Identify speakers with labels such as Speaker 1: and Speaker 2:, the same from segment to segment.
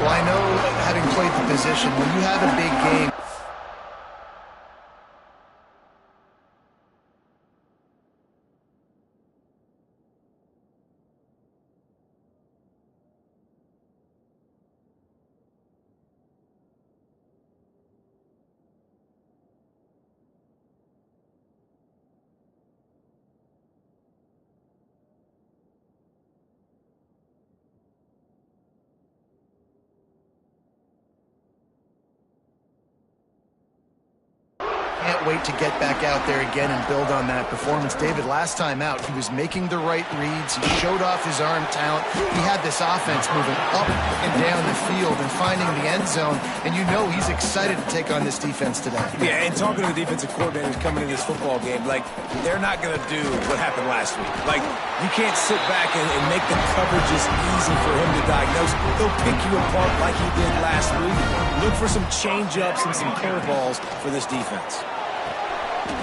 Speaker 1: Well, I know, having played the position, when you have a big game, can't wait to get back out there again and build on that performance. David, last time out, he was making the right reads. He showed off his arm talent. He had this offense moving up and down the field and finding the end zone. And you know he's excited to take on this defense today.
Speaker 2: Yeah, and talking to the defensive coordinators coming in this football game, like, they're not going to do what happened last week. Like, you can't sit back and make the coverages easy for him to diagnose. He'll pick you apart like he did last week. Look for some change-ups and some curveballs for this defense.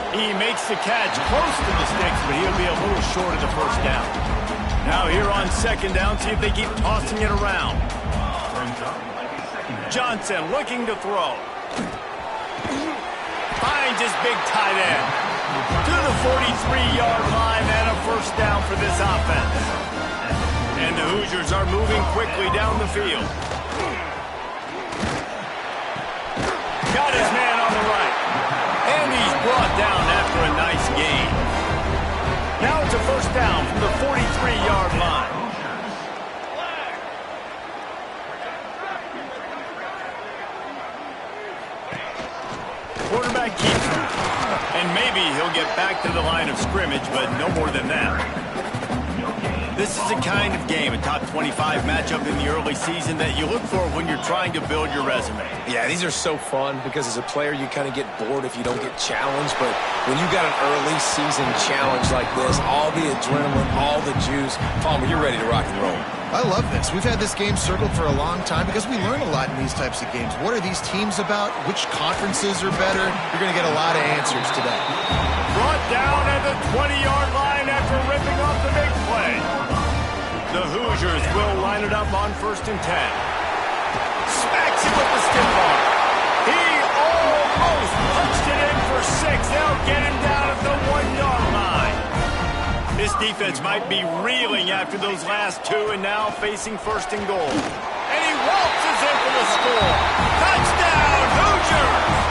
Speaker 3: He makes the catch close to the sticks, but he'll be a little short of the first down. Now here on second down, see if they keep tossing it around. Johnson looking to throw. Finds his big tight end. To the 43-yard line and a first down for this offense. And the Hoosiers are moving quickly down the field. Got his man on the right. And he's brought down after a nice gain. Now it's a first down from the 43-yard line. Quarterback keeps it. And maybe he'll get back to the line of scrimmage, but no more than that. This is the kind of game, a top 25 matchup in the early season, that you look for when you're trying to build your resume.
Speaker 2: Yeah, these are so fun because as a player, you kind of get bored if you don't get challenged. But when you got an early season challenge like this, all the adrenaline, all the juice, Palmer, you're ready to rock and roll.
Speaker 1: I love this. We've had this game circled for a long time because we learn a lot in these types of games. What are these teams about? Which conferences are better? You're going to get a lot of answers today.
Speaker 3: Brought down at the 20-yard line after ripping off the big play. The Hoosiers will line it up on 1st and 10. Smacks him with the stiff arm. He almost punched it in for 6. They'll get him down at the 1-yard line. This defense might be reeling after those last two and now facing 1st and goal. And he waltzes in for the score. Touchdown, Hoosiers!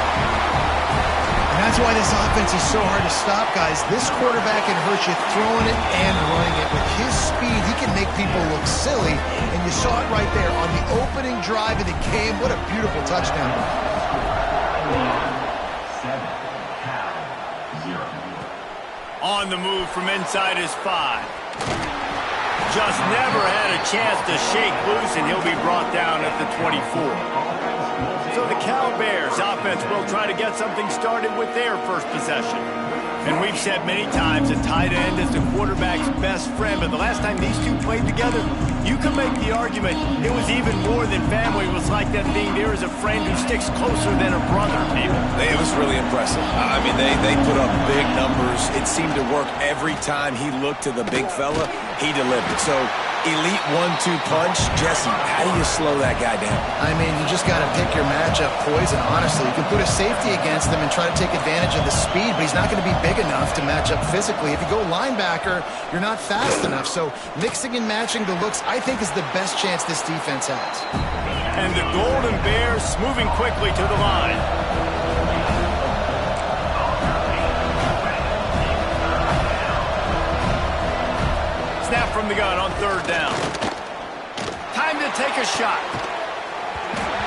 Speaker 1: And that's why this offense is so hard to stop, guys. This quarterback can hurt you throwing it and running it. With his speed, he can make people look silly. And you saw it right there on the opening drive of the game. What a beautiful touchdown.
Speaker 3: On the move from inside his 5. Just never had a chance to shake loose, and he'll be brought down at the 24. So the Cal Bears offense will try to get something started with their first possession. And we've said many times a tight end is the quarterback's best friend, but the last time these two played together, you can make the argument it was even more than family. It was like that being there as a friend who sticks closer than a brother, maybe.
Speaker 2: It was really impressive. I mean, they put up big numbers. It seemed to work every time he looked to the big fella. He delivered. So, elite 1-2 punch. Jesse, how do you slow that guy down?
Speaker 1: I mean, you just got to pick your matchup poison, honestly. You can put a safety against him and try to take advantage of the speed, but he's not going to be big enough to match up physically. If you go linebacker, you're not fast enough. So mixing and matching the looks, I think, is the best chance this defense has.
Speaker 3: And the Golden Bears moving quickly to the line. Snap from the gun on 3rd down. Time to take a shot.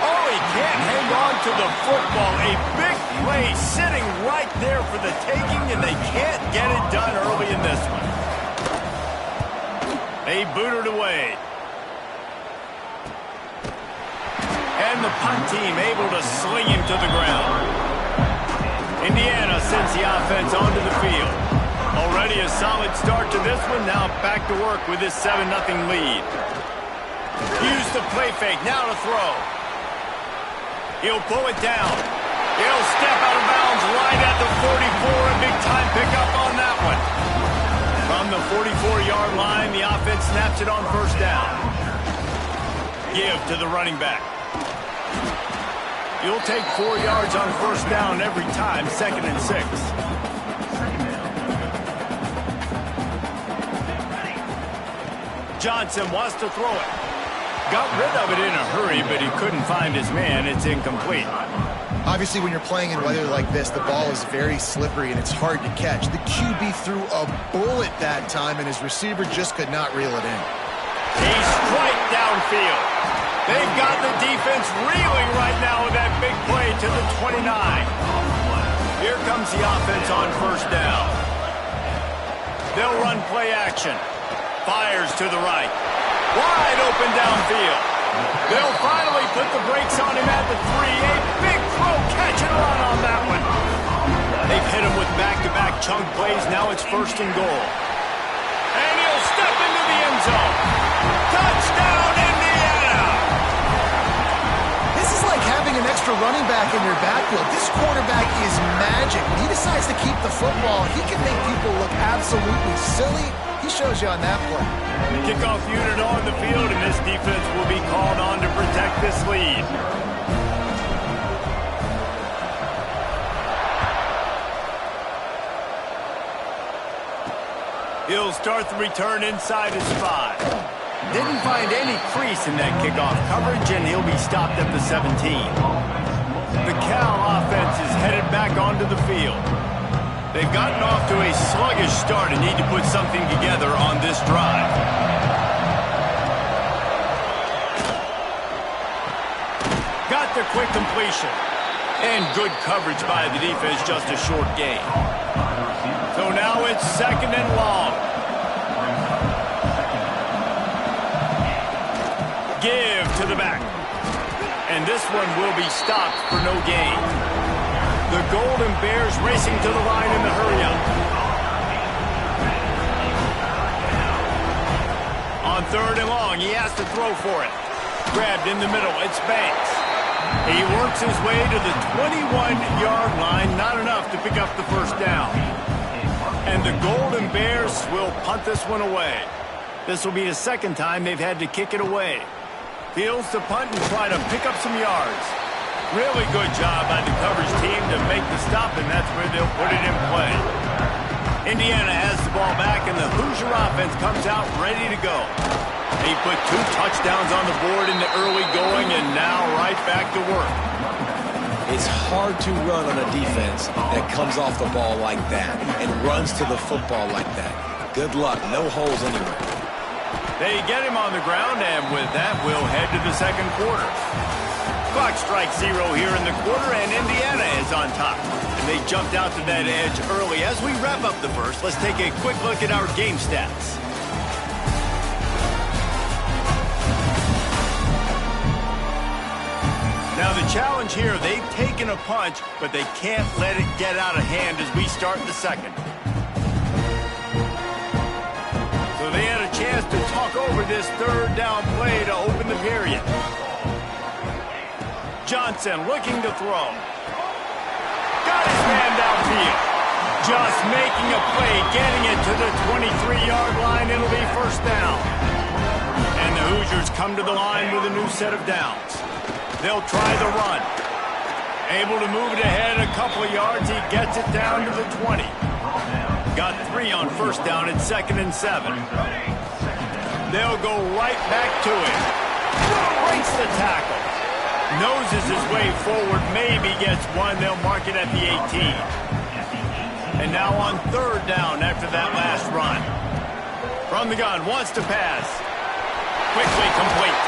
Speaker 3: Oh, he can't hang on to the football. A big play sitting right there for the taking, and they can't get it done early in this one. They boot it away. And the punt team able to sling him to the ground. Indiana sends the offense onto the field. Already a solid start to this one. Now back to work with this 7-0 lead. Use the play fake. Now to throw. He'll pull it down. He'll step out of bounds right at the 44. A big-time pickup on that one. From the 44-yard line, the offense snaps it on 1st down. Give to the running back. You'll take 4 yards on first down every time, 2nd and 6. Johnson wants to throw it. Got rid of it in a hurry, but he couldn't find his man. It's incomplete.
Speaker 1: Obviously, when you're playing in weather like this, the ball is very slippery and it's hard to catch. The QB threw a bullet that time, and his receiver just could not reel it in.
Speaker 3: He's straight downfield. They've got the defense reeling right now with that big play to the 29. Here comes the offense on first down. They'll run play action. Fires to the right. Wide open downfield. They'll finally put the brakes on him at the 3. A big throw, catch and run on that one. They've hit him with back-to-back chunk plays. Now it's 1st and goal. And he'll step into the end zone. Touchdown, Indiana!
Speaker 1: This is like having an extra running back in your backfield. This quarterback is magic. When he decides to keep the football, he can make people look absolutely silly. He shows you on that play.
Speaker 3: Kickoff unit on the field, and this defense will be called on to protect this lead. He'll start the return inside his 5. Didn't find any crease in that kickoff coverage, and he'll be stopped at the 17. The Cal offense is headed back onto the field. They've gotten off to a sluggish start and need to put something together on this drive. Got the quick completion. And good coverage by the defense, just a short gain. So now it's 2nd and long. Give to the back. And this one will be stopped for no gain. The Golden Bears racing to the line in the hurry-up. On 3rd and long, he has to throw for it. Grabbed in the middle, it's Banks. He works his way to the 21-yard line, not enough to pick up the first down. And the Golden Bears will punt this one away. This will be the 2nd time they've had to kick it away. Fields to punt and try to pick up some yards. Really good job by the coverage team to make the stop, and that's where they'll put it in play. Indiana has the ball back, and the Hoosier offense comes out ready to go. They put 2 touchdowns on the board in the early going, and now right back to work.
Speaker 2: It's hard to run on a defense that comes off the ball like that and runs to the football like that. Good luck. No holes anywhere.
Speaker 3: They get him on the ground, and with that, we'll head to the 2nd quarter. Clock strikes 0 here in the quarter, and Indiana is on top. And they jumped out to that edge early. As we wrap up the first, let's take a quick look at our game stats. Now the challenge here, they've taken a punch, but they can't let it get out of hand as we start the 2nd. So they had a chance to talk over this 3rd down play to open the period. Johnson looking to throw. Got his man downfield. Just making a play, getting it to the 23-yard line. It'll be 1st down. And the Hoosiers come to the line with a new set of downs. They'll try the run. Able to move it ahead a couple of yards. He gets it down to the 20. Got 3 on 1st down at 2nd and 7. They'll go right back to it. Breaks the tackle. Noses his way forward, maybe gets 1. They'll mark it at the 18. And now on 3rd down after that last run. From the gun, wants to pass. Quickly complete.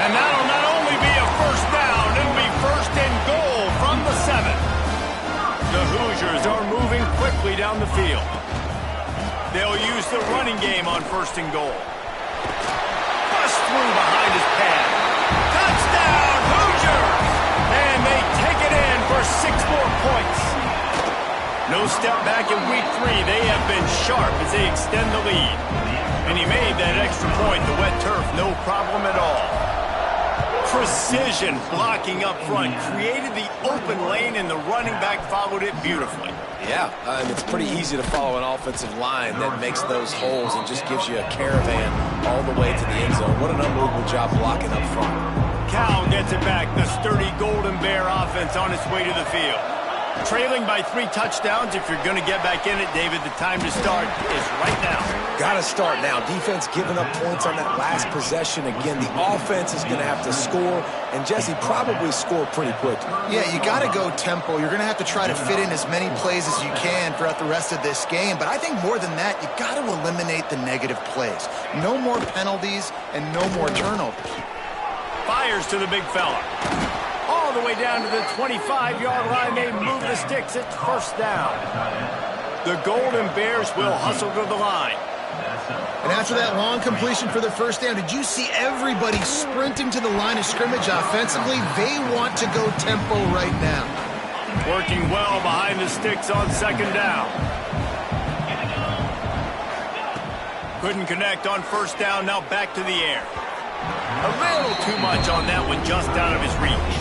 Speaker 3: And that'll not only be a 1st down, it'll be 1st and goal from the 7. The Hoosiers are moving quickly down the field. They'll use the running game on 1st and goal. Bust through behind his pad. Touchdown, Hoosiers! And they take it in for 6 more points. No step back in week 3. They have been sharp as they extend the lead. And he made that extra point, the wet turf, no problem at all. Precision blocking up front, created the open lane, and the running back followed it beautifully.
Speaker 2: Yeah, and it's pretty easy to follow an offensive line that makes those holes and just gives you a caravan all the way to the end zone. What an unbelievable job blocking up front.
Speaker 3: Cal gets it back. The sturdy Golden Bear offense on its way to the field. Trailing by 3 touchdowns. If you're going to get back in it, David, the time to start is right now.
Speaker 2: Got to start now. Defense giving up points on that last possession. Again, the offense is going to have to score, and Jesse probably score pretty quickly.
Speaker 1: Yeah, you got to go tempo. You're going to have to try to fit in as many plays as you can throughout the rest of this game. But I think more than that, you got to eliminate the negative plays. No more penalties and no more turnovers.
Speaker 3: Fires to the big fella. All the way down to the 25-yard line. They move the sticks. It's first down. The Golden Bears will hustle to the line.
Speaker 1: And after that long completion for the first down, did you see everybody sprinting to the line of scrimmage offensively? They want to go tempo right now.
Speaker 3: Working well behind the sticks on second down. Couldn't connect on first down. Now back to the air. A little too much on that one, just out of his reach.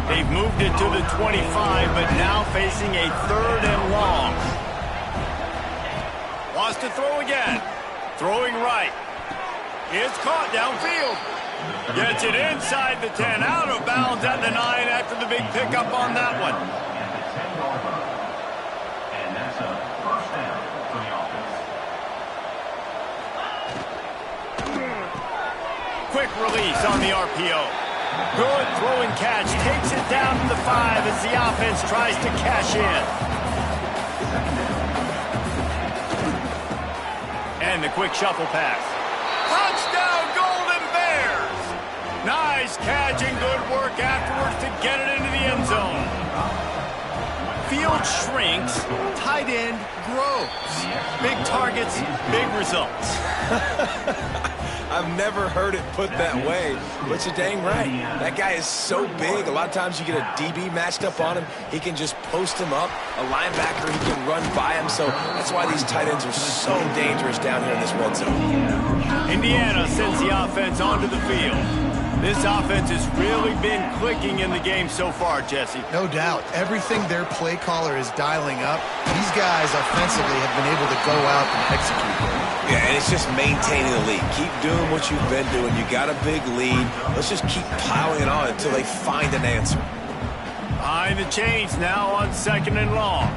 Speaker 3: They've moved it to the 25, but now facing a 3rd and long. Wants to throw again. Throwing right. It's caught downfield. Gets it inside the 10, out of bounds at the 9 after the big pickup on that one.
Speaker 4: And that's a first down for the offense.
Speaker 3: Quick release on the RPO. Good throw and catch. Takes it down to the 5 as the offense tries to cash in. And the quick shuffle pass. Touchdown, Golden Bears! Nice catch and good work afterwards to get it into the end zone. Field shrinks, tight end grows. Big targets, big results.
Speaker 2: I've never heard it put that way, but you're dang right. That guy is so big. A lot of times you get a DB matched up on him. He can just post him up. A linebacker, he can run by him. So that's why these tight ends are so dangerous down here in this red zone.
Speaker 3: Indiana sends the offense onto the field. This offense has really been clicking in the game so far, Jesse.
Speaker 1: No doubt. Everything their play caller is dialing up, these guys offensively have been able to go out and execute.
Speaker 2: Yeah, and it's just maintaining the lead. Keep doing what you've been doing. You got a big lead. Let's just keep piling it on until they find an answer.
Speaker 3: Behind the chains now on 2nd and long.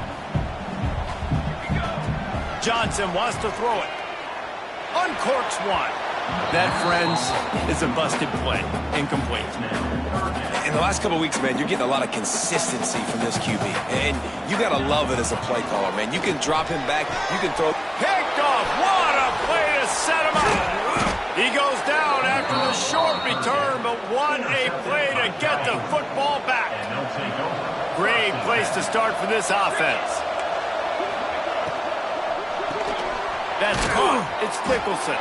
Speaker 3: Johnson wants to throw it. Uncorks one. That, friends, is a busted play. Incomplete.
Speaker 2: In the last couple of weeks, man, you're getting a lot of consistency from this QB. And you got to love it as a play caller, man. You can drop him back. You can throw.
Speaker 3: Picked off. What a play to set him up. He goes down after the short return, but what a play to get the football back. Great place to start for this offense. That's caught. It's Nicholson.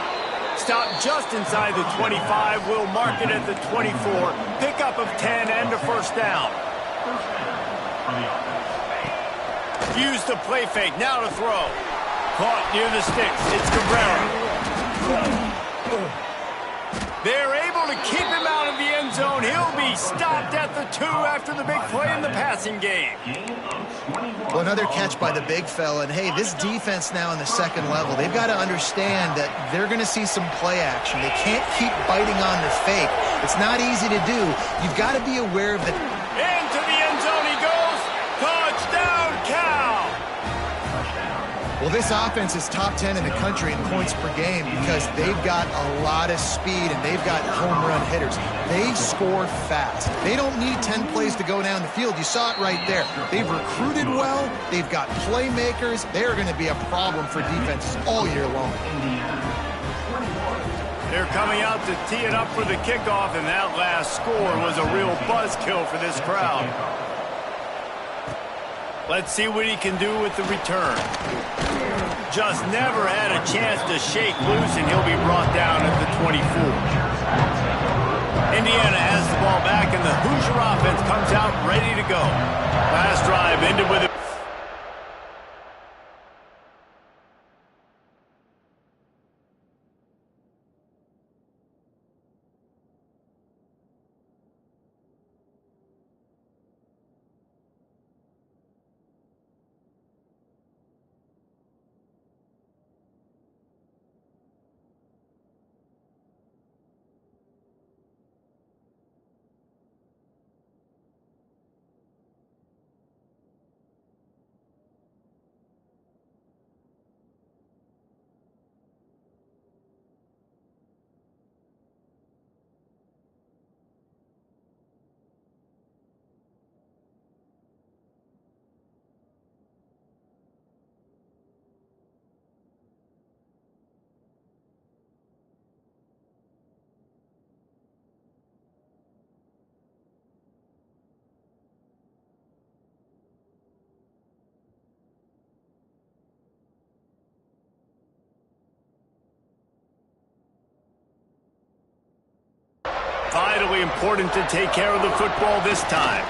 Speaker 3: Stopped just inside the 25. We'll mark it at the 24. Pickup of 10 and a first down. Use the play fake. Now to throw. Caught near the sticks. It's Cabrera. They're able to keep him out of the end zone. He'll be stopped at the 2 after the big play in the passing game.
Speaker 1: Well, another catch by the big fella. And, hey, this defense now in the second level, they've got to understand that they're going to see some play action. They can't keep biting on the fake. It's not easy to do. You've got to be aware of the...
Speaker 3: Into the end zone he goes. Touchdown, Cal.
Speaker 1: Well, this offense is top 10 in the country in points per game because they've got a lot of speed and they've got home run hitters. They score fast. They don't need 10 plays to go down the field. You saw it right there. They've recruited well. They've got playmakers. They're going to be a problem for defenses all year long.
Speaker 3: They're coming out to tee it up for the kickoff, and that last score was a real buzzkill for this crowd. Let's see what he can do with the return. Just never had a chance to shake loose, and he'll be brought down at the 24. Indiana has the ball back, and the Hoosier offense comes out ready to go. Last drive ended with a really important to take care of the football this time.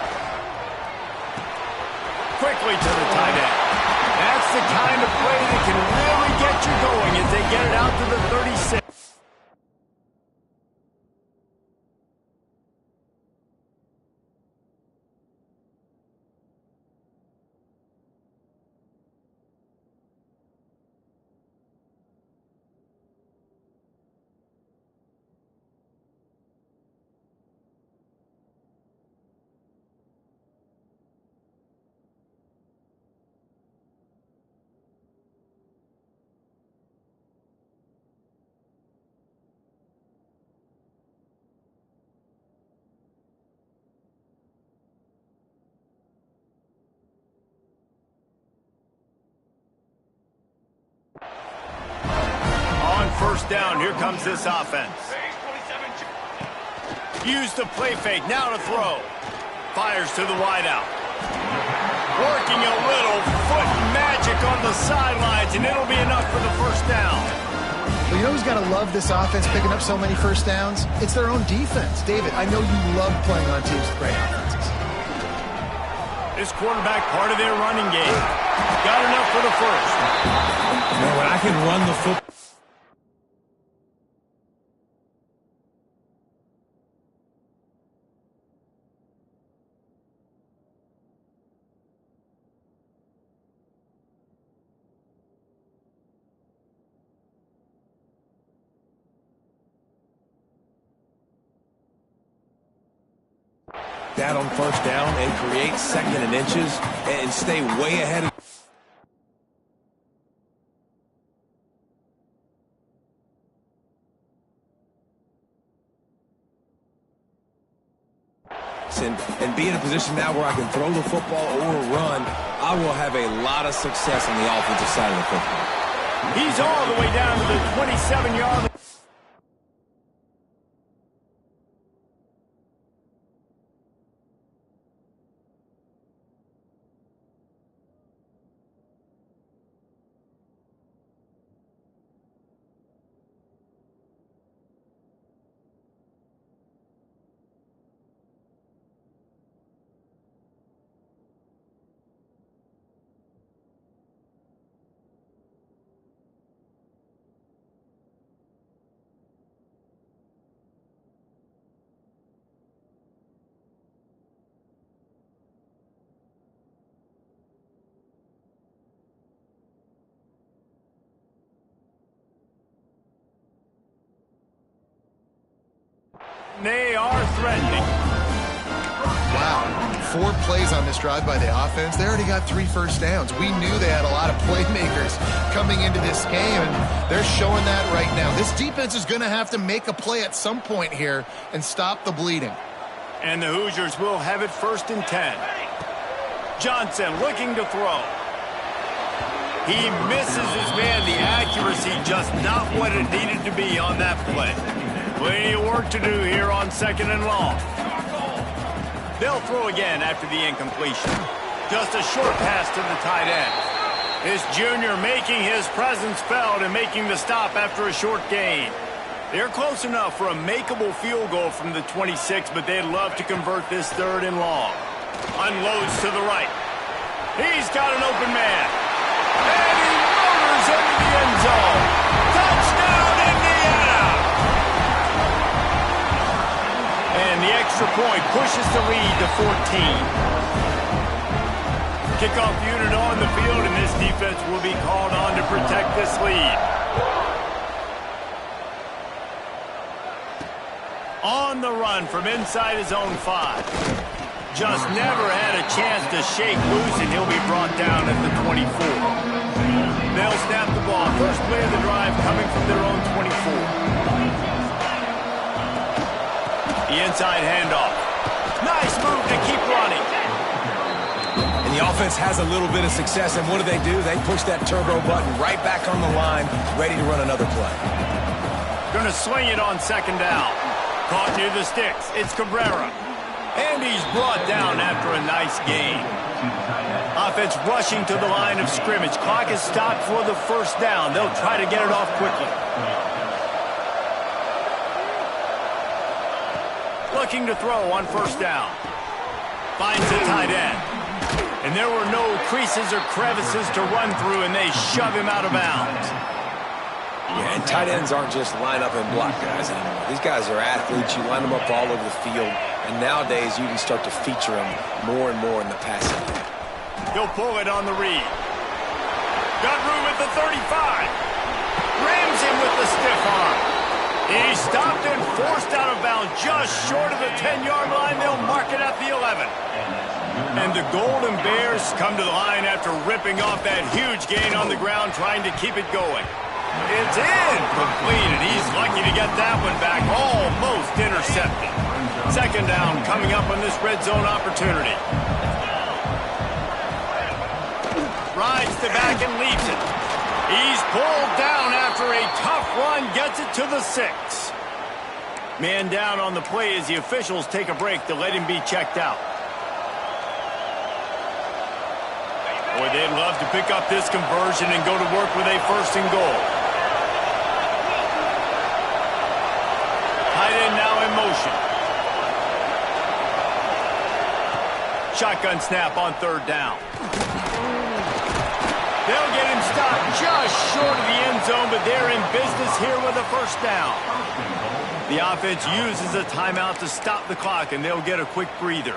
Speaker 3: Quickly to the tight end. That's the kind of play that can really get you going as they get it out to the 36. First down, here comes this offense. Use the play fake, now to throw. Fires to the wideout. Working a little foot magic on the sidelines, and it'll be enough for the first down.
Speaker 1: Well, you know who's got to love this offense picking up so many first downs? It's their own defense. David, I know you love playing on teams with great offenses.
Speaker 3: This quarterback part of their running game. Got enough for the first.
Speaker 2: You know, when I can run the football. That on first down and create second and inches and stay way ahead of. And be in a position now where I can throw the football or run, I will have a lot of success on the offensive side of the football.
Speaker 3: He's all the way down to the 27-yard line. They are threatening.
Speaker 1: Wow. 4 plays on this drive by the offense. They already got 3 first downs. We knew they had a lot of playmakers coming into this game, and they're showing that right now. This defense is going to have to make a play at some point here and stop the bleeding.
Speaker 3: And the Hoosiers will have it 1st and 10. Johnson looking to throw. He misses his man. The accuracy just not what it needed to be on that play. Plenty of work to do here on 2nd and long. They'll throw again after the incompletion. Just a short pass to the tight end. This junior making his presence felt and making the stop after a short gain. They're close enough for a makeable field goal from the 26, but they'd love to convert this 3rd and long. Unloads to the right. He's got an open man. And he motors into the end zone. Touchdown, Indiana! And the extra point pushes the lead to 14. Kickoff unit on the field, and this defense will be called on to protect this lead. On the run from inside his own 5. Just never had a chance to shake loose, and he'll be brought down at the 24. They'll snap the ball. First play of the drive coming from their own 24. The inside handoff. Nice move to keep running.
Speaker 2: And the offense has a little bit of success, and what do? They push that turbo button right back on the line, ready to run another play.
Speaker 3: Going to swing it on 2nd down. Caught near the sticks. It's Cabrera. And he's brought down after a nice gain. Offense rushing to the line of scrimmage. Clock is stopped for the 1st down. They'll try to get it off quickly. looking to throw on first down. Finds the tight end. And there were no creases or crevices to run through, and they shove him out of bounds.
Speaker 2: Yeah, and tight ends aren't just line up and block guys anymore. These guys are athletes. You line them up all over the field, and nowadays you can start to feature them more and more in the passing game.
Speaker 3: He'll pull it on the read. Got room at the 35. Rams him with the stiff arm. He stopped and forced out of bounds just short of the 10-yard line. They'll mark it at the 11. And the Golden Bears come to the line after ripping off that huge gain on the ground, trying to keep it going. It's incomplete, and he's lucky to get that one back, almost intercepted. Second down coming up on this red zone opportunity. Rides the back and leaves it. He's pulled down after a tough run, gets it to the 6. Man down on the play as the officials take a break to let him be checked out. Boy, they'd love to pick up this conversion and go to work with a first and goal. Tight end now in motion. Shotgun snap on third down. They'll get him stopped just short of the end zone, but they're in business here with a first down. The offense uses a timeout to stop the clock, and they'll get a quick breather.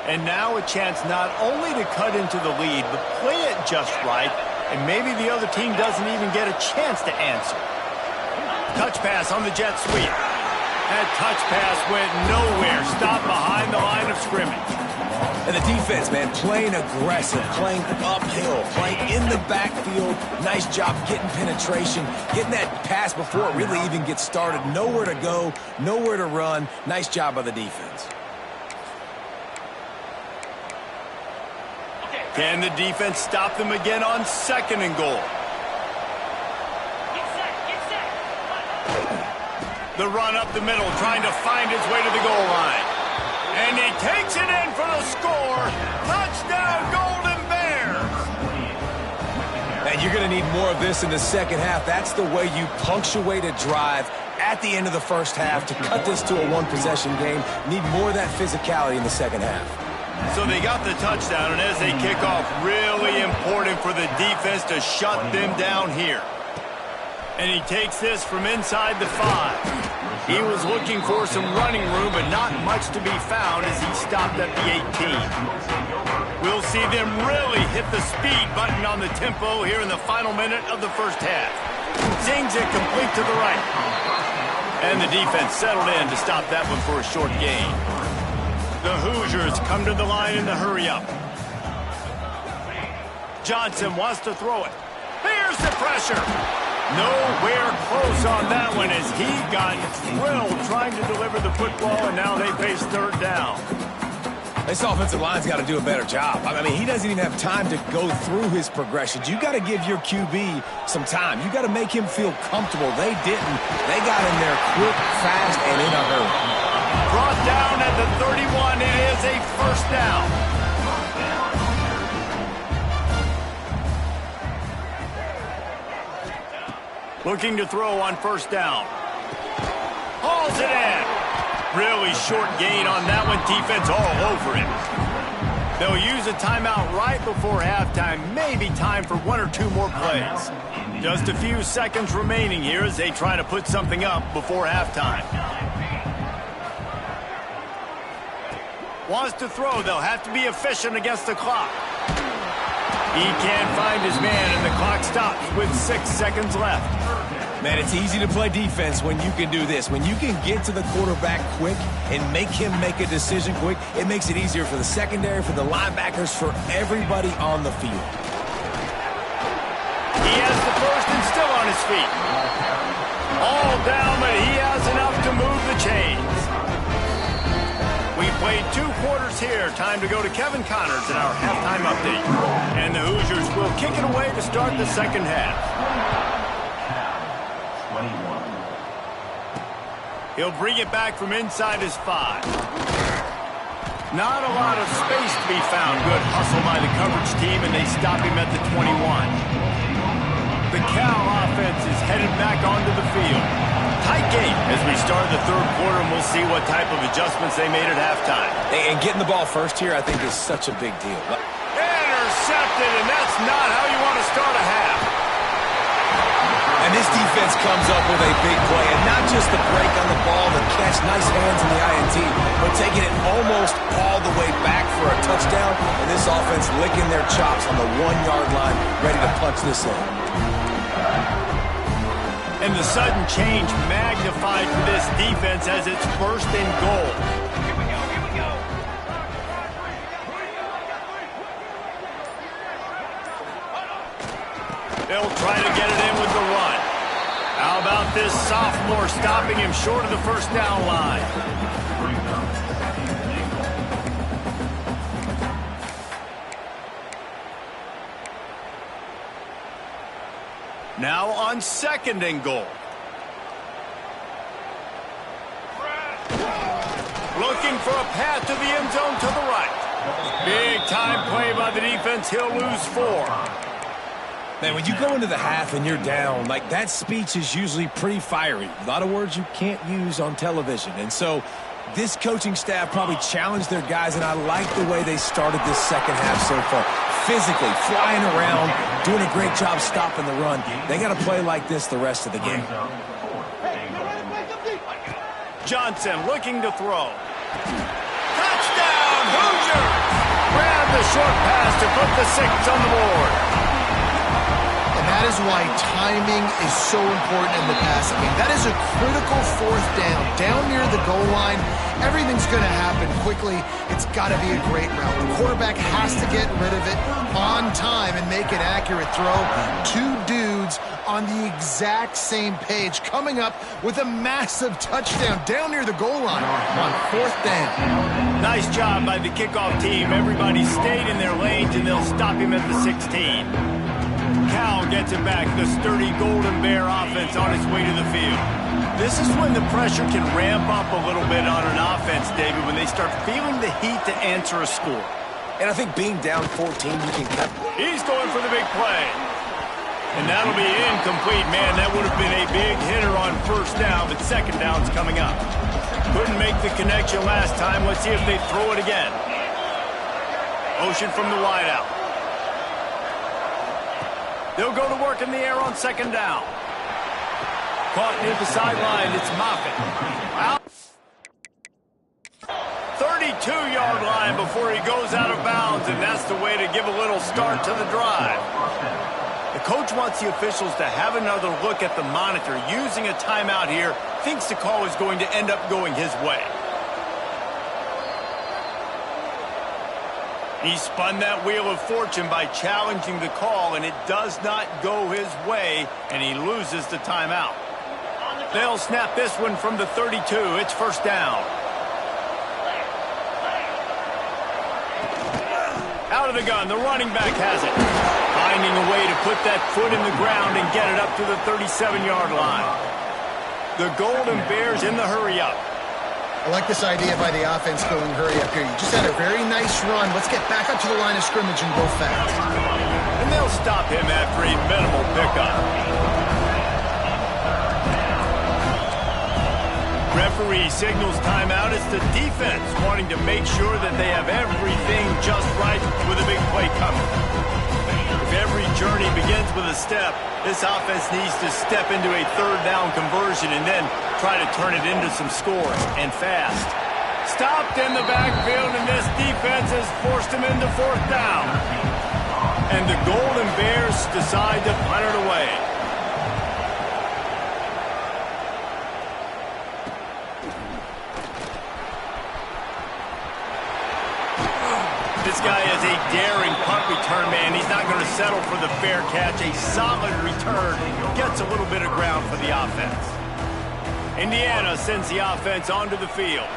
Speaker 3: And now a chance not only to cut into the lead, but play it just right, and maybe the other team doesn't even get a chance to answer. Touch pass on the jet sweep. That touch pass went nowhere, stopped behind the line of scrimmage.
Speaker 2: And the defense, man, playing aggressive, playing uphill, playing in the backfield. Nice job getting penetration, getting that pass before it really even gets started. Nowhere to go, nowhere to run. Nice job by the defense.
Speaker 3: Can the defense stop them again on second and goal? The run up the middle, trying to find his way to the goal line. And he takes it in for the score. Touchdown, Golden Bears!
Speaker 2: And you're going to need more of this in the second half. That's the way you punctuate a drive at the end of the first half. To cut this to a one-possession game, need more of that physicality in the second half.
Speaker 3: So they got the touchdown, and as they kick off, really important for the defense to shut them down here. And he takes this from inside the 5. He was looking for some running room, but not much to be found as he stopped at the 18. We'll see them really hit the speed button on the tempo here in the final minute of the first half. Zings it complete to the right. And the defense settled in to stop that one for a short gain. The Hoosiers come to the line in the hurry-up. Johnson wants to throw it. Here's the pressure. Nowhere close on that one as he got thrilled trying to deliver the football, and now they face third down.
Speaker 2: This offensive line's got to do a better job. I mean, he doesn't even have time to go through his progressions. You got to give your QB some time. You got to make him feel comfortable. They didn't. They got in there quick, fast, and in a hurry.
Speaker 3: Brought down at the 31. It is a first down. Looking to throw on first down. Hauls it in. Really short gain on that one. Defense all over it. They'll use a timeout right before halftime. Maybe time for one or two more plays. Just a few seconds remaining here as they try to put something up before halftime. Wants to throw. They'll have to be efficient against the clock. He can't find his man, and the clock stops with 6 seconds left.
Speaker 2: Man, it's easy to play defense when you can do this. When you can get to the quarterback quick and make him make a decision quick, it makes it easier for the secondary, for the linebackers, for everybody on the field.
Speaker 3: He has the first and still on his feet. All down, but he has enough to move the chains. We played 2 quarters here. Time to go to Kevin Connors in our halftime update. And the Hoosiers will kick it away to start the second half. He'll bring it back from inside his 5. Not a lot of space to be found. Good hustle by the coverage team, and they stop him at the 21. The Cal offense is headed back onto the field. tight game as we start the third quarter, and we'll see what type of adjustments they made at halftime.
Speaker 2: And getting the ball first here, I think, is such a big deal.
Speaker 3: Intercepted, and that's not how you want to start a half.
Speaker 2: And this defense comes up with a big play, and not just the break on the ball, the catch, nice hands in the INT, but taking it almost all the way back for a touchdown, and this offense licking their chops on the 1-yard line, ready to punch this in.
Speaker 3: And the sudden change magnified for this defense as it's first and goal. They'll try to get it in with the run. How about this sophomore stopping him short of the first down line? Now on second and goal. Looking for a path to the end zone to the right. Big time play by the defense. He'll lose 4.
Speaker 2: Man, when you go into the half and you're down, like, that speech is usually pretty fiery. A lot of words you can't use on television. And so this coaching staff probably challenged their guys, and I like the way they started this second half so far. Physically, flying around, doing a great job stopping the run. They got to play like this the rest of the game.
Speaker 3: Johnson looking to throw. Touchdown, Hoosiers! Grab the short pass to put the 6 on the board.
Speaker 1: That is why timing is so important in the passing game. That is a critical fourth down. Down near the goal line, everything's going to happen quickly. It's got to be a great route. The quarterback has to get rid of it on time and make an accurate throw. 2 dudes on the exact same page coming up with a massive touchdown down near the goal line on fourth down.
Speaker 3: Nice job by the kickoff team. Everybody stayed in their lanes, and they'll stop him at the 16. Cal gets it back, the sturdy Golden Bear offense on its way to the field. This is when the pressure can ramp up a little bit on an offense, David, when they start feeling the heat to answer a score.
Speaker 2: And I think being down 14, you can cut.
Speaker 3: He's going for the big play. And that'll be incomplete. Man, that would have been a big hitter on first down, but second down's coming up. Couldn't make the connection last time. Let's see if they throw it again. Motion from the wideout. They'll go to work in the air on second down. Caught near the sideline. It's Moffitt. Out. 32-yard line before he goes out of bounds, and that's the way to give a little start to the drive. The coach wants the officials to have another look at the monitor. Using a timeout here, thinks the call is going to end up going his way. He spun that wheel of fortune by challenging the call, and it does not go his way, and he loses the timeout. They'll snap this one from the 32. It's first down. Out of the gun, the running back has it. Finding a way to put that foot in the ground and get it up to the 37-yard line. The Golden Bears in the hurry-up.
Speaker 1: I like this idea by the offense going hurry up here. You just had a very nice run. Let's get back up to the line of scrimmage and go fast.
Speaker 3: And they'll stop him after a minimal pickup. Referee signals timeout. It's the defense wanting to make sure that they have everything just right with a big play coming. If every journey begins with a step, this offense needs to step into a third down conversion and then try to turn it into some scores, and fast. Stopped in the backfield, and this defense has forced him into fourth down. And the Golden Bears decide to punt it away. This guy is a daring punt return man. He's not going to settle for the fair catch. A solid return gets a little bit of ground for the offense. Indiana sends the offense onto the field.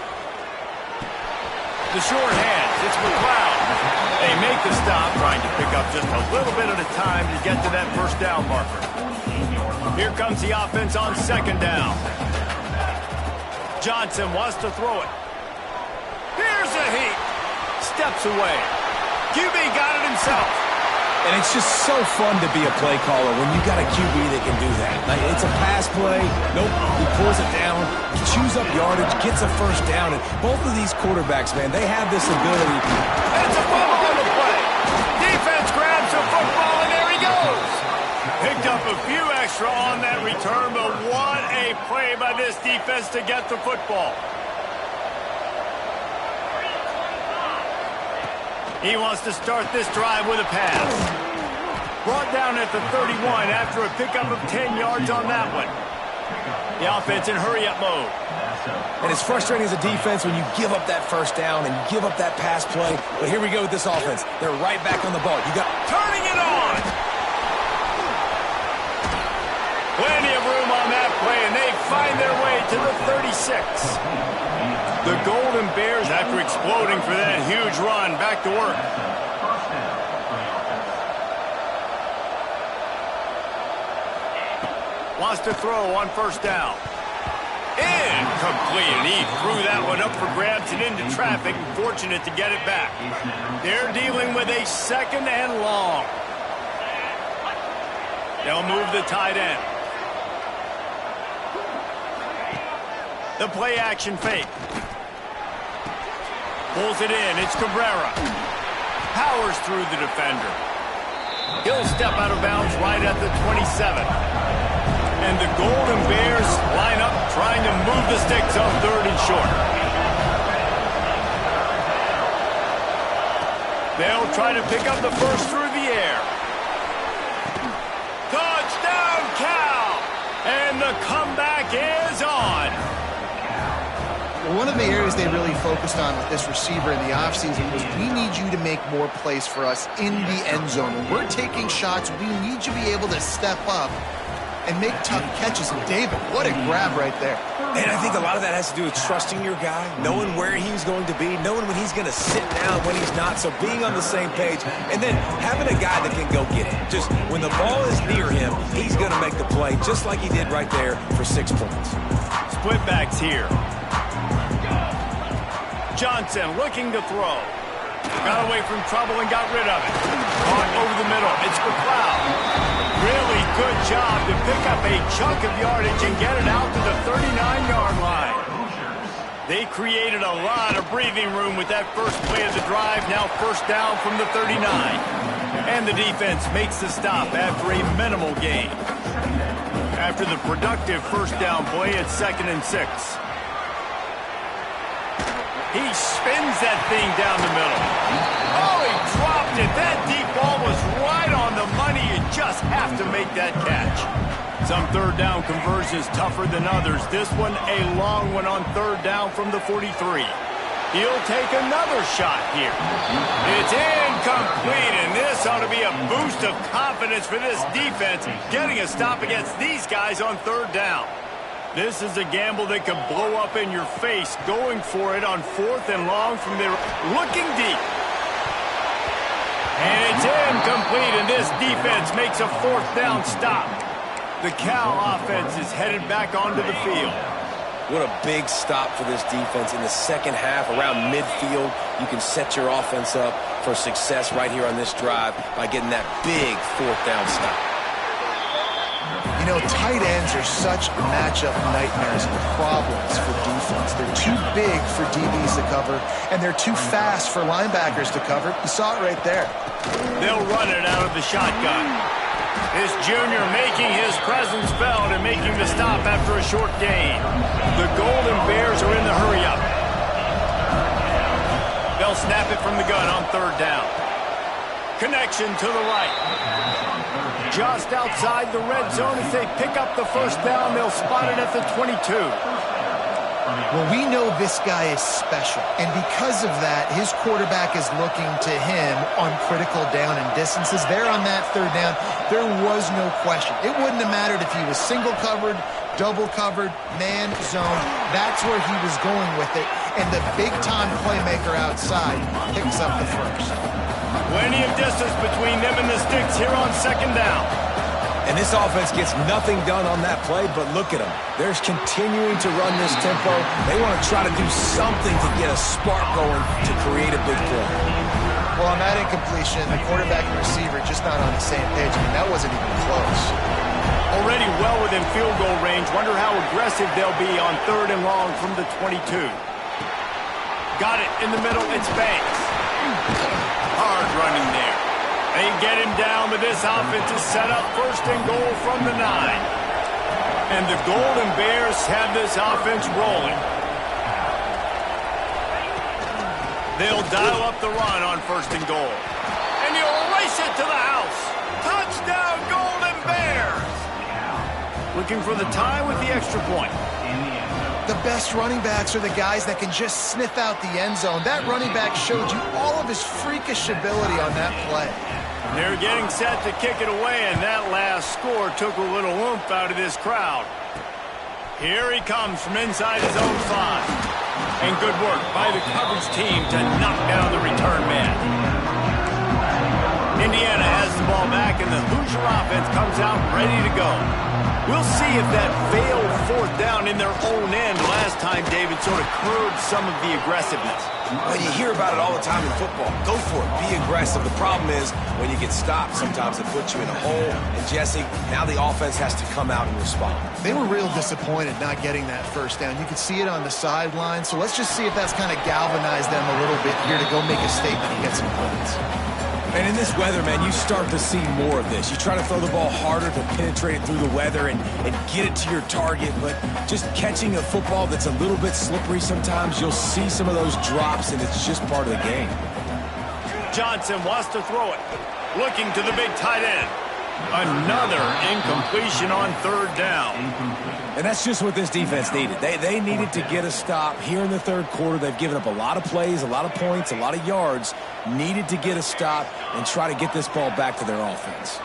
Speaker 3: The short hands, it's McLeod. They make the stop, trying to pick up just a little bit at a time to get to that first down marker. Here comes the offense on second down. Johnson wants to throw it. Here's a heat. Steps away. QB got it himself.
Speaker 2: And it's just so fun to be a play caller when you got a QB that can do that. Like, it's a pass play. Nope, he pulls it down, chews up yardage, gets a first down. And both of these quarterbacks, man, they have this ability.
Speaker 3: It's a fumble on the play. Defense grabs the football, and there he goes. Picked up a few extra on that return, but what a play by this defense to get the football. He wants to start this drive with a pass. Brought down at the 31 after a pickup of 10 yards on that one. The offense in hurry-up mode.
Speaker 2: And it's frustrating as a defense when you give up that first down and give up that pass play. But here we go with this offense. They're right back on the ball. You got
Speaker 3: turning it on. Plenty of room on that play, and they find their way to the 36. The Golden Bears, after exploding for that huge run, back to work. Wants to throw on first down. Incomplete, and he threw that one up for grabs and into traffic. Fortunate to get it back. They're dealing with a second and long. They'll move the tight end. The play action fake. Pulls it in. It's Cabrera. Powers through the defender. He'll step out of bounds right at the 27. And the Golden Bears line up trying to move the sticks on third and short. They'll try to pick up the first through the air. Touchdown, Cal! And the comeback is on.
Speaker 1: One of the areas they really focused on with this receiver in the offseason was we need you to make more plays for us in the end zone. When we're taking shots, we need you to be able to step up and make tough catches. And David, what a grab right there.
Speaker 2: And I think a lot of that has to do with trusting your guy, knowing where he's going to be, knowing when he's going to sit down, when he's not, so being on the same page, and then having a guy that can go get it. Just when the ball is near him, he's going to make the play, just like he did right there for 6 points.
Speaker 3: Split backs here. Johnson looking to throw. Got away from trouble and got rid of it. Caught over the middle. It's McLeod. Really good job to pick up a chunk of yardage and get it out to the 39-yard line. They created a lot of breathing room with that first play of the drive. Now first down from the 39. And the defense makes the stop after a minimal gain. After the productive first down play, it's 2nd and 6. He spins that thing down the middle. Oh, he dropped it. That deep ball was right on the money. You just have to make that catch. Some third down conversions tougher than others. This one, a long one on third down from the 43. He'll take another shot here. It's incomplete, and this ought to be a boost of confidence for this defense, getting a stop against these guys on third down. This is a gamble that could blow up in your face, going for it on 4th and long from there, looking deep. And it's incomplete, and this defense makes a 4th down stop. The Cal offense is headed back onto the field.
Speaker 2: What a big stop for this defense in the second half. Around midfield, you can set your offense up for success right here on this drive by getting that big 4th down stop.
Speaker 1: You know, tight ends are such matchup nightmares and problems for defense. They're too big for DBs to cover, and they're too fast for linebackers to cover. You saw it right there.
Speaker 3: They'll run it out of the shotgun. This junior making his presence felt and making the stop after a short gain. The Golden Bears are in the hurry-up. They'll snap it from the gun on third down. Connection to the right. Just outside the red zone as they pick up the first down. They'll spot it at the 22.
Speaker 1: Well, we know this guy is special, and because of that, his quarterback is looking to him on critical down and distances. There on that third down, there was no question. It wouldn't have mattered if he was single covered, double covered, man, zone. That's where he was going with it, and the big-time playmaker outside picks up the first.
Speaker 3: Plenty of distance between them and the sticks here on second down.
Speaker 2: And this offense gets nothing done on that play, but look at them. They're continuing to run this tempo. They want to try to do something to get a spark going to create a big play.
Speaker 1: Well, on that incompletion, the quarterback and receiver just not on the same page. I mean, that wasn't even close.
Speaker 3: Already well within field goal range. Wonder how aggressive they'll be on 3rd and long from the 22. Got it in the middle. It's Banks. Hard running there. They get him down, but this offense is set up 1st and goal from the 9. And the Golden Bears have this offense rolling. They'll dial up the run on 1st and goal. And he'll race it to the house. Touchdown, Golden Bears! Looking for the tie with the extra point.
Speaker 1: The best running backs are the guys that can just sniff out the end zone. That running back showed you all of his freakish ability on that play.
Speaker 3: They're getting set to kick it away, and that last score took a little oomph out of this crowd. Here he comes from inside his own 5. And good work by the coverage team to knock down the return man. Indiana has the ball back, and the Hoosier offense comes out ready to go. We'll see if that failed 4th down in their own end last time, David, sort of curbed some of the aggressiveness.
Speaker 2: Well, you hear about it all the time in football. Go for it. Be aggressive. The problem is when you get stopped, sometimes it puts you in a hole. And, Jesse, now the offense has to come out and respond.
Speaker 1: They were real disappointed not getting that 1st down. You could see it on the sideline. So let's just see if that's kind of galvanized them a little bit here to go make a statement and get some points.
Speaker 2: And in this weather, man, you start to see more of this. You try to throw the ball harder to penetrate it through the weather and get it to your target, but just catching a football that's a little bit slippery sometimes, you'll see some of those drops, and it's just part of the game.
Speaker 3: Johnson wants to throw it. Looking to the big tight end. Another incompletion on 3rd down.
Speaker 2: And that's just what this defense needed. They needed to get a stop here in the 3rd quarter. They've given up a lot of plays, a lot of points, a lot of yards. Needed to get a stop and try to get this ball back to their offense.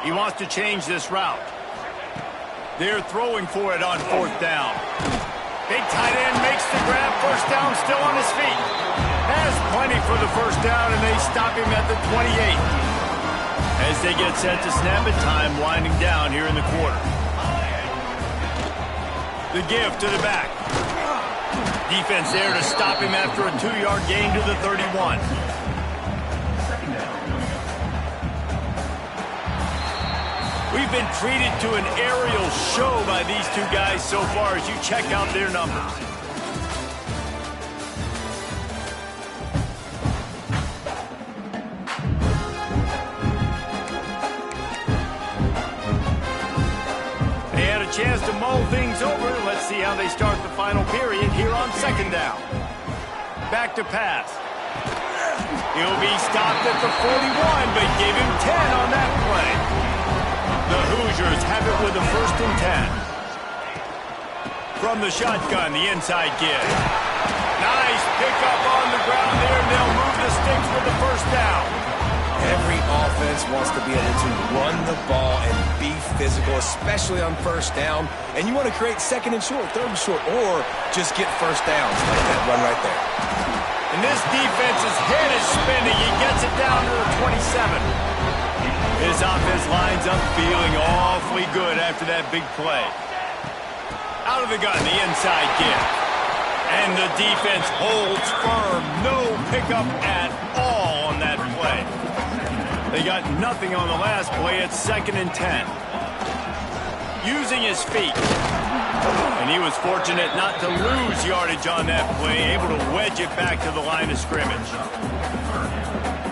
Speaker 3: He wants to change this route. They're throwing for it on 4th down. Big tight end makes the grab. 1st down, still on his feet. Has plenty for the 1st down, and they stop him at the 28. As they get set to snap it, time winding down here in the quarter. The give to the back. Defense there to stop him after a 2-yard gain to the 31. We've been treated to an aerial show by these two guys so far as you check out their numbers. They had a chance to mull things over. Let's see how they start the final period here on 2nd down. Back to pass. He'll be stopped at the 41, but gave him 10 on that play. The Hoosiers have it with a 1st and 10. From the shotgun, the inside give. Nice pickup on the ground there, and they'll move the sticks with the 1st down.
Speaker 2: Every offense wants to be able to run the ball and be physical, especially on 1st down. And you want to create 2nd and short, 3rd and short, or just get 1st downs like that run right there.
Speaker 3: And this defense's head is spinning. He gets it down to the 27. His offense lines up feeling awfully good after that big play. Out of the gun, the inside give. And the defense holds firm. No pickup at all on that play. They got nothing on the last play. It's 2nd and 10. Using his feet. And he was fortunate not to lose yardage on that play. Able to wedge it back to the line of scrimmage.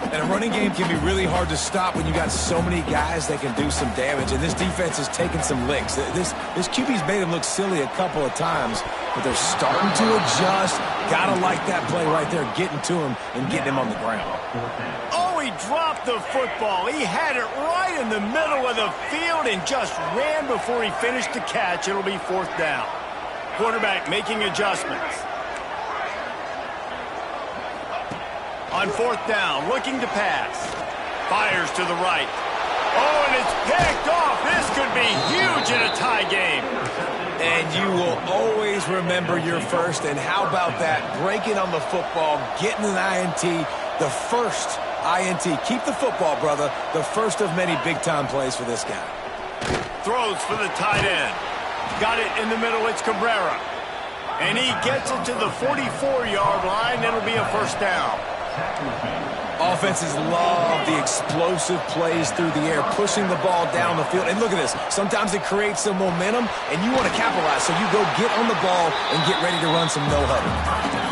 Speaker 2: And a running game can be really hard to stop when you got so many guys that can do some damage. And this defense is taking some licks. This QB's made him look silly a couple of times, but they're starting to adjust. Gotta like that play right there, getting to him and getting him on the ground.
Speaker 3: Oh, he dropped the football. He had it right in the middle of the field and just ran before he finished the catch. It'll be 4th down. Quarterback making adjustments. On 4th down, looking to pass. Fires to the right. Oh, and it's picked off. This could be huge in a tie game.
Speaker 2: And you will always remember your 1st. And how about that? Breaking on the football, getting an INT, the first INT. Keep the football, brother. The first of many big-time plays for this guy.
Speaker 3: Throws for the tight end. Got it in the middle. It's Cabrera. And he gets it to the 44-yard line. It'll be a first down.
Speaker 2: Offenses love the explosive plays through the air, pushing the ball down the field. And look at this. Sometimes it creates some momentum, and you want to capitalize. So you go get on the ball and get ready to run some no-huddle.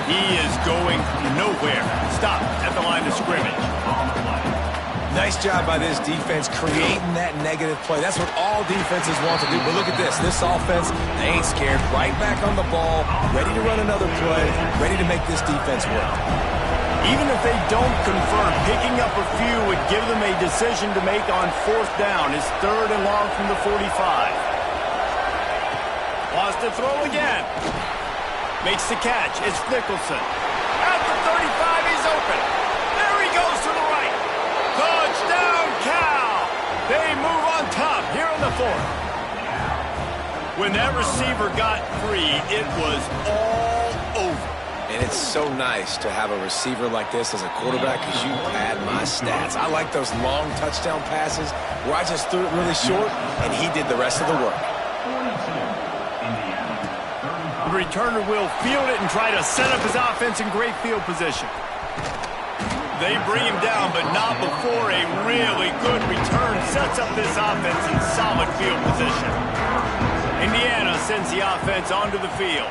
Speaker 3: He is going nowhere. Stop at the line of scrimmage.
Speaker 2: Nice job by this defense creating that negative play. That's what all defenses want to do. But look at this. This offense, they ain't scared. Right back on the ball, ready to run another play, ready to make this defense work.
Speaker 3: Even if they don't convert, picking up a few would give them a decision to make on fourth down. It's 3rd and long from the 45. Wants to throw again. Makes the catch. It's Nicholson. At the 35, he's open. There he goes to the right. Touchdown, Cal. They move on top here in the 4th. When that receiver got free, it was all over.
Speaker 2: And it's so nice to have a receiver like this as a quarterback because you pad my stats. I like those long touchdown passes where I just threw it really short and he did the rest of the work.
Speaker 3: The returner will field it and try to set up his offense in great field position. They bring him down, but not before a really good return sets up this offense in solid field position. Indiana sends the offense onto the field.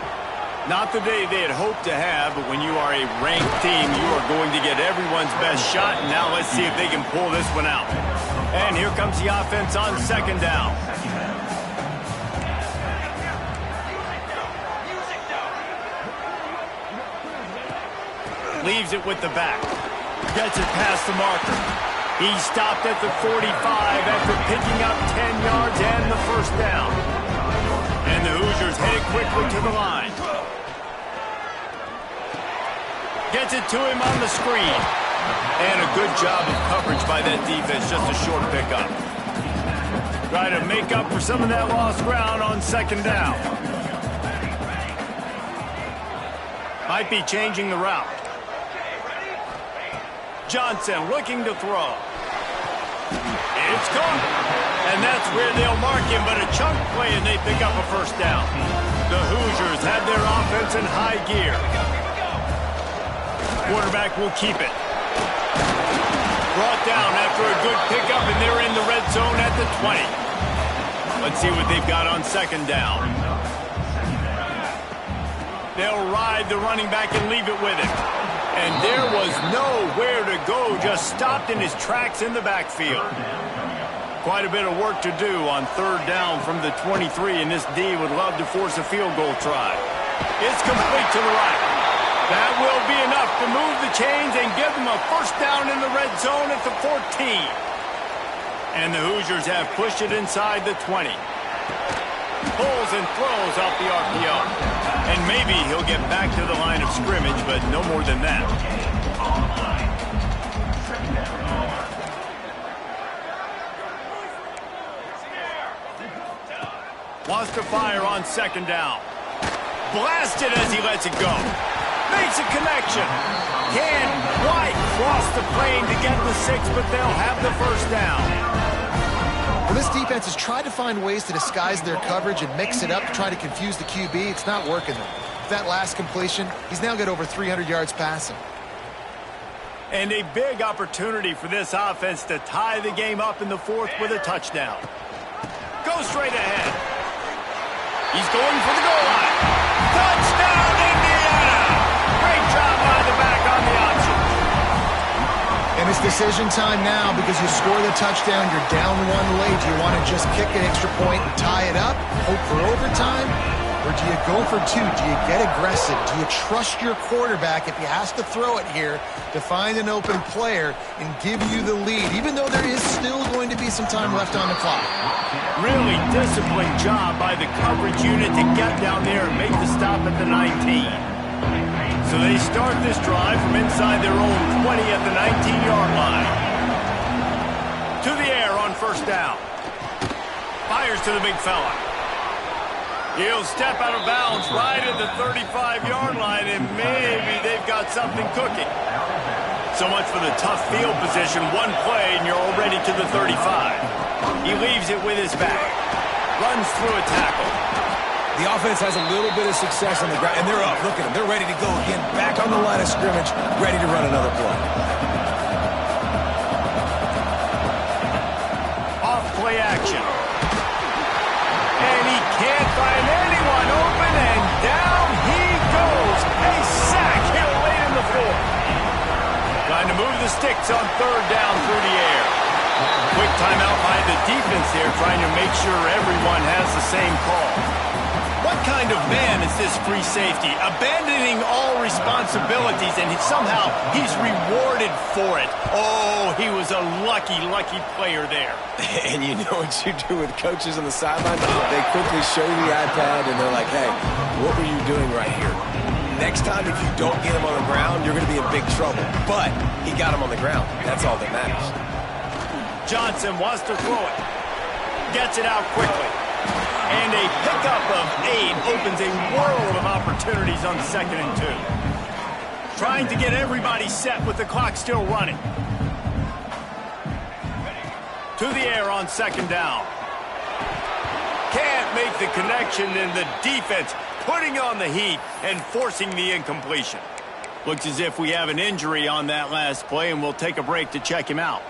Speaker 3: Not the day they had hoped to have, but when you are a ranked team, you are going to get everyone's best shot. And now let's see if they can pull this one out. And here comes the offense on 2nd down. Leaves it with the back. Gets it past the marker. He stopped at the 45 after picking up 10 yards and the first down. And the Hoosiers headed quickly to the line. Gets it to him on the screen. And a good job of coverage by that defense, just a short pickup. Try to make up for some of that lost ground on 2nd down. Might be changing the route. Johnson looking to throw. It's gone. And that's where they'll mark him, but a chunk play and they pick up a first down. The Hoosiers have their offense in high gear. Quarterback will keep it. Brought down after a good pickup, and they're in the red zone at the 20. Let's see what they've got on 2nd down. They'll ride the running back and leave it with him. And there was nowhere to go, just stopped in his tracks in the backfield. Quite a bit of work to do on 3rd down from the 23, and this D would love to force a field goal try. It's complete to the right. That will be enough to move the chains and give them a first down in the red zone at the 14. And the Hoosiers have pushed it inside the 20. Pulls and throws off the RPO. And maybe he'll get back to the line of scrimmage, but no more than that. Wants to fire on 2nd down. Blasted as he lets it go. Makes a connection. Can't quite cross the plane to get the 6, but they'll have the first down.
Speaker 1: Well, this defense has tried to find ways to disguise their coverage and mix it up to try to confuse the QB. It's not working, though. With that last completion, he's now got over 300 yards passing.
Speaker 3: And a big opportunity for this offense to tie the game up in the 4th with a touchdown. Go straight ahead. He's going for the goal line. Touchdown, Indiana! Great job by the back on the option.
Speaker 1: And it's decision time now because you score the touchdown, you're down 1 late. Do you want to just kick an extra point and tie it up, hope for overtime? Or do you go for 2? Do you get aggressive? Do you trust your quarterback if he has to throw it here to find an open player and give you the lead, even though there is still going to be some time left on the clock?
Speaker 3: Really disciplined job by the coverage unit to get down there and make the stop at the 19. So they start this drive from inside their own 20 at the 19-yard line. To the air on first down. Fires to the big fella. He'll step out of bounds right at the 35-yard line, and maybe they've got something cooking. So much for the tough field position. One play, and you're already to the 35. He leaves it with his back. Runs through a tackle.
Speaker 2: The offense has a little bit of success on the ground, and they're up. Look at them. They're ready to go again. Back on the line of scrimmage, ready to run another play.
Speaker 3: Off play action. And he can't find anyone open, and down he goes. A sack here late in the fourth. Trying to move the sticks on third down through the air. Quick timeout by the defense here, trying to make sure everyone has the same call. What kind of man is this free safety? Abandoning all responsibilities, and somehow he's rewarded for it. Oh, he was a lucky, lucky player there.
Speaker 2: And you know what you do with coaches on the sideline? They quickly show you the iPad, and they're like, hey, what were you doing right here? Next time, if you don't get him on the ground, you're going to be in big trouble. But he got him on the ground. That's all that matters.
Speaker 3: Johnson wants to throw it. Gets it out quickly. And a pickup of 8 opens a world of opportunities on 2nd and 2. Trying to get everybody set with the clock still running. To the air on 2nd down. Can't make the connection, and the defense putting on the heat and forcing the incompletion. Looks as if we have an injury on that last play, and we'll take a break to check him out.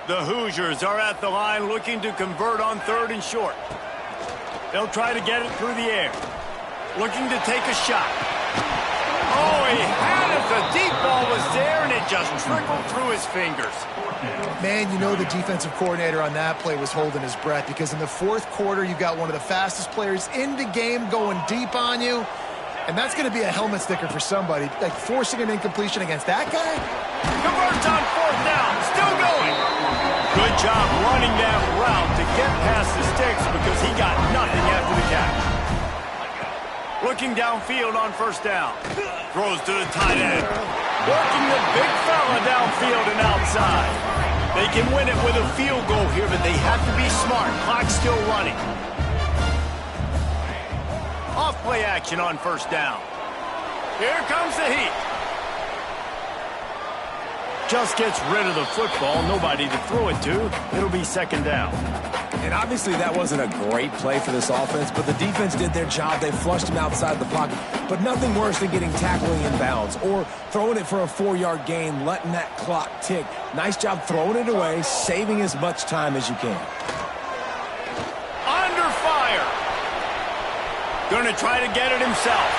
Speaker 3: The Hoosiers are at the line looking to convert on 3rd and short. They'll try to get it through the air. Looking to take a shot. Oh, he had it. The deep ball was there, and it just trickled through his fingers.
Speaker 1: Man, you know the defensive coordinator on that play was holding his breath, because in the 4th quarter, you've got one of the fastest players in the game going deep on you, and that's going to be a helmet sticker for somebody. Like, forcing an incompletion against that guy?
Speaker 3: Converts on 4th down. Still going. Good job running that route to get past the sticks, because he got nothing after the catch. Looking downfield on 1st down. Throws to the tight end. Working the big fella downfield and outside. They can win it with a field goal here, but they have to be smart. Clock's still running. Off play action on 1st down. Here comes the heat. Just gets rid of the football. Nobody to throw it to. It'll be 2nd down.
Speaker 2: And obviously that wasn't a great play for this offense, but the defense did their job. They flushed him outside the pocket. But nothing worse than getting tackling in bounds or throwing it for a 4-yard gain, letting that clock tick. Nice job throwing it away, saving as much time as you can.
Speaker 3: Under fire. Going to try to get it himself.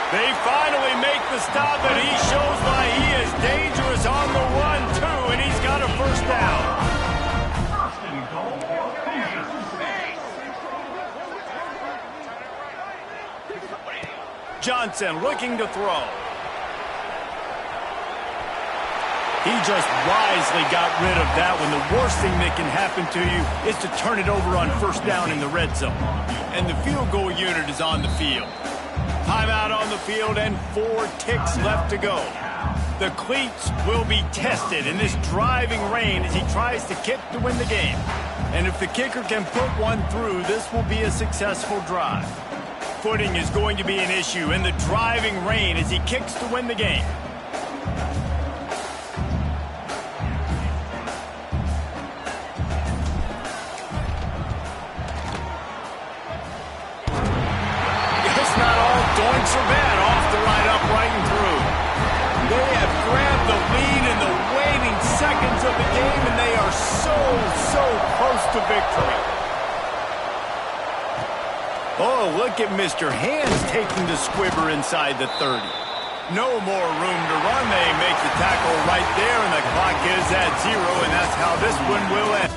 Speaker 3: They finally make the stop, and he shows why he is dangerous on the run, too, and he's got a 1st down. Johnson looking to throw. He just wisely got rid of that one. The worst thing that can happen to you is to turn it over on 1st down in the red zone. And the field goal unit is on the field. Timeout on the field and 4 ticks left to go. The cleats will be tested in this driving rain as he tries to kick to win the game. And if the kicker can put one through, this will be a successful drive. Footing is going to be an issue in the driving rain as he kicks to win the game. It's not all doinks are bad. Off the right, upright, and through. They have grabbed the lead in the waning seconds of the game, and they are so close to victory. Oh, look at Mr. Hands taking the squibber inside the 30. No more room to run. They make the tackle right there, and the clock is at 0, and that's how this one will end.